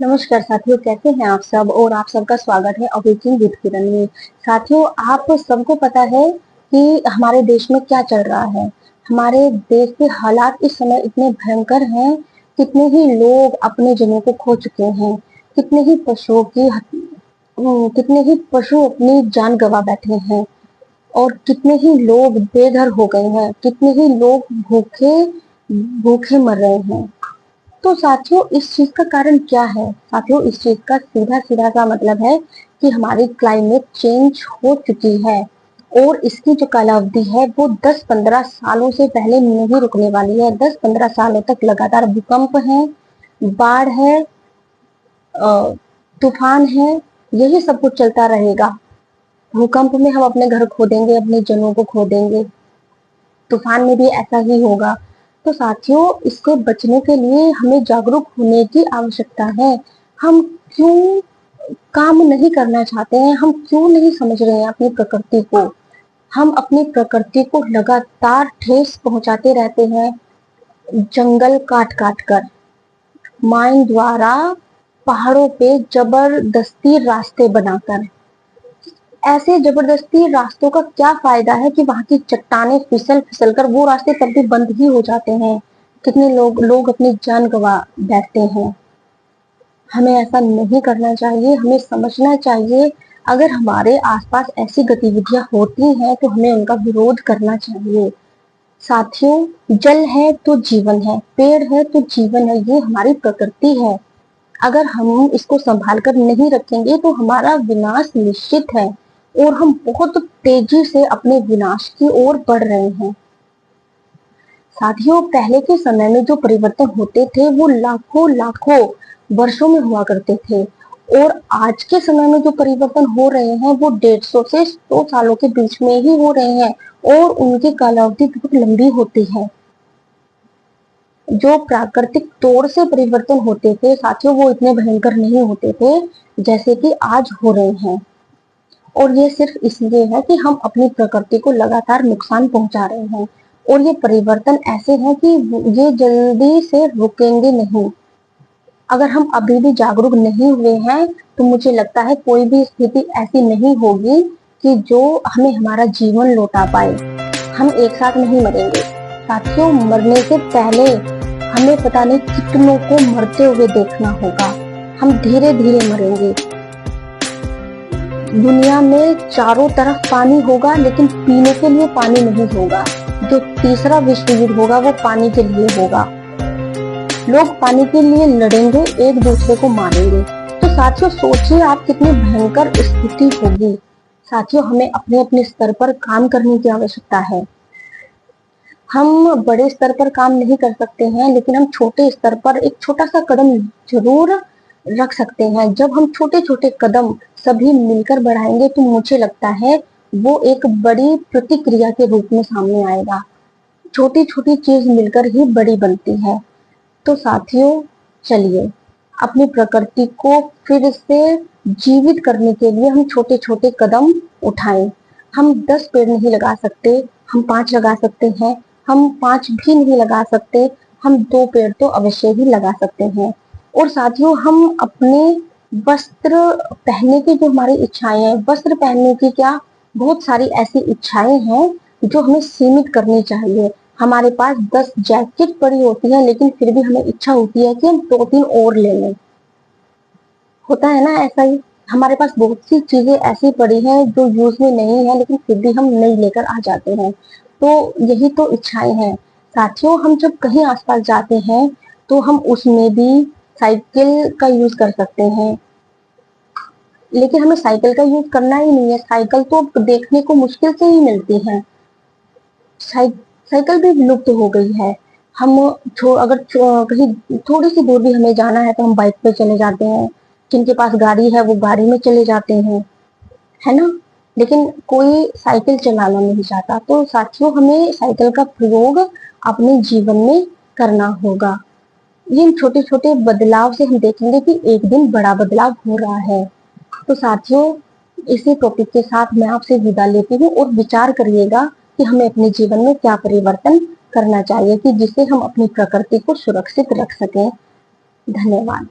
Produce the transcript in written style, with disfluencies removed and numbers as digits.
नमस्कार साथियों, कैसे हैं आप सब। और आप सबका स्वागत है अवेकिंग विद किरण में। साथियों, आप सबको पता है कि हमारे देश में क्या चल रहा है। हमारे देश के हालात इस समय इतने भयंकर हैं। कितने ही लोग अपने जनों को खो चुके हैं। कितने ही पशु अपनी जान गंवा बैठे हैं। और कितने ही लोग बेघर हो गए हैं। कितने ही लोग भूखे भूखे मर रहे हैं। तो साथियों, इस चीज का कारण क्या है। साथियों, इस चीज का सीधा सीधा सा मतलब है कि हमारी क्लाइमेट चेंज हो चुकी है। और इसकी जो कालावधि है वो 10-15 सालों से पहले नहीं रुकने वाली है। 10-15 सालों तक लगातार भूकंप है, बाढ़ है, तूफान है, यही सब कुछ चलता रहेगा। भूकंप में हम अपने घर खो देंगे, अपने जनों को खो देंगे। तूफान में भी ऐसा ही होगा। तो साथियों, इससे बचने के लिए हमें जागरूक होने की आवश्यकता है। हम क्यों काम नहीं करना चाहते हैं, हम क्यों नहीं समझ रहे हैं अपनी प्रकृति को। हम अपनी प्रकृति को लगातार ठेस पहुंचाते रहते हैं, जंगल काट काट कर, माइन द्वारा, पहाड़ों पे जबरदस्ती रास्ते बनाकर। ऐसे जबरदस्ती रास्तों का क्या फायदा है कि वहां की चट्टानें फिसल फिसल कर वो रास्ते तब भी बंद ही हो जाते हैं। कितने लोग अपनी जान गंवा बैठते हैं। हमें ऐसा नहीं करना चाहिए। हमें समझना चाहिए, अगर हमारे आसपास ऐसी गतिविधियां होती हैं तो हमें उनका विरोध करना चाहिए। साथियों, जल है तो जीवन है, पेड़ है तो जीवन है, ये हमारी प्रकृति है। अगर हम इसको संभाल कर नहीं रखेंगे तो हमारा विनाश निश्चित है। और हम बहुत तेजी से अपने विनाश की ओर बढ़ रहे हैं। साथियों, पहले के समय में जो परिवर्तन होते थे वो लाखों लाखों वर्षों में हुआ करते थे। और आज के समय में जो परिवर्तन हो रहे हैं वो 150 से 100 सालों के बीच में ही हो रहे हैं। और उनकी कालावधि बहुत लंबी होती है। जो प्राकृतिक तौर से परिवर्तन होते थे साथियों, वो इतने भयंकर नहीं होते थे जैसे कि आज हो रहे हैं। और ये सिर्फ इसलिए है कि हम अपनी प्रकृति को लगातार नुकसान पहुंचा रहे हैं। और ये परिवर्तन ऐसे हैं कि ये जल्दी से रुकेंगे नहीं। अगर हम अभी भी जागरूक नहीं हुए हैं तो मुझे लगता है कोई भी स्थिति ऐसी नहीं होगी कि जो हमें हमारा जीवन लौटा पाए। हम एक साथ नहीं मरेंगे। साथियों, मरने से पहले हमें पता नहीं कितनों को मरते हुए देखना होगा। हम धीरे धीरे मरेंगे। दुनिया में चारों तरफ पानी होगा लेकिन पीने के लिए पानी नहीं होगा। जो तीसरा विश्व युद्ध होगा वो पानी के लिए होगा। लोग पानी के लिए लड़ेंगे, एक दूसरे को मारेंगे। तो साथियों, सोचिए आप कितनी भयंकर स्थिति होगी। साथियों, हमें अपने अपने स्तर पर काम करने की आवश्यकता है। हम बड़े स्तर पर काम नहीं कर सकते हैं, लेकिन हम छोटे स्तर पर एक छोटा सा कदम जरूर रख सकते हैं। जब हम छोटे छोटे कदम सभी मिलकर बढ़ाएंगे तो मुझे लगता है वो एक बड़ी प्रतिक्रिया के रूप में सामने आएगा। छोटी छोटी चीज मिलकर ही बड़ी बनती है। तो साथियों, चलिए अपनी प्रकृति को फिर से जीवित करने के लिए हम छोटे छोटे कदम उठाएं। हम 10 पेड़ नहीं लगा सकते, हम 5 लगा सकते हैं। हम 5 भी नहीं लगा सकते, हम 2 पेड़ तो अवश्य ही लगा सकते हैं। और साथियों, हम अपने वस्त्र पहनने की जो हमारी इच्छाएं हैं, वस्त्र पहनने की क्या बहुत सारी ऐसी इच्छाएं हैं जो हमें सीमित करनी चाहिए। हमारे पास 10 जैकेट पड़ी होती है लेकिन फिर भी हमें इच्छा होती है कि हम 2-3 और ले लें। होता है ना ऐसा ही। हमारे पास बहुत सी चीजें ऐसी पड़ी हैं जो यूज में नहीं है लेकिन फिर भी हम नहीं लेकर आ जाते हैं। तो यही तो इच्छाएं हैं। साथियों, हम जब कहीं आसपास जाते हैं तो हम उसमें भी साइकिल का यूज कर सकते हैं। लेकिन हमें साइकिल का यूज करना ही नहीं है। साइकिल तो देखने को मुश्किल से ही मिलती है। साइकिल भी विलुप्त हो गई है। हम अगर कहीं थोड़ी सी दूर भी हमें जाना है तो हम बाइक पे चले जाते हैं। जिनके पास गाड़ी है वो गाड़ी में चले जाते हैं, है ना। लेकिन कोई साइकिल चलाना नहीं चाहता। तो साथियों, हमें साइकिल का प्रयोग अपने जीवन में करना होगा। इन छोटे छोटे बदलाव से हम देखेंगे कि एक दिन बड़ा बदलाव हो रहा है। तो साथियों, इसी टॉपिक के साथ मैं आपसे विदा लेती हूँ। और विचार करिएगा कि हमें अपने जीवन में क्या परिवर्तन करना चाहिए कि जिससे हम अपनी प्रकृति को सुरक्षित रख सकें। धन्यवाद।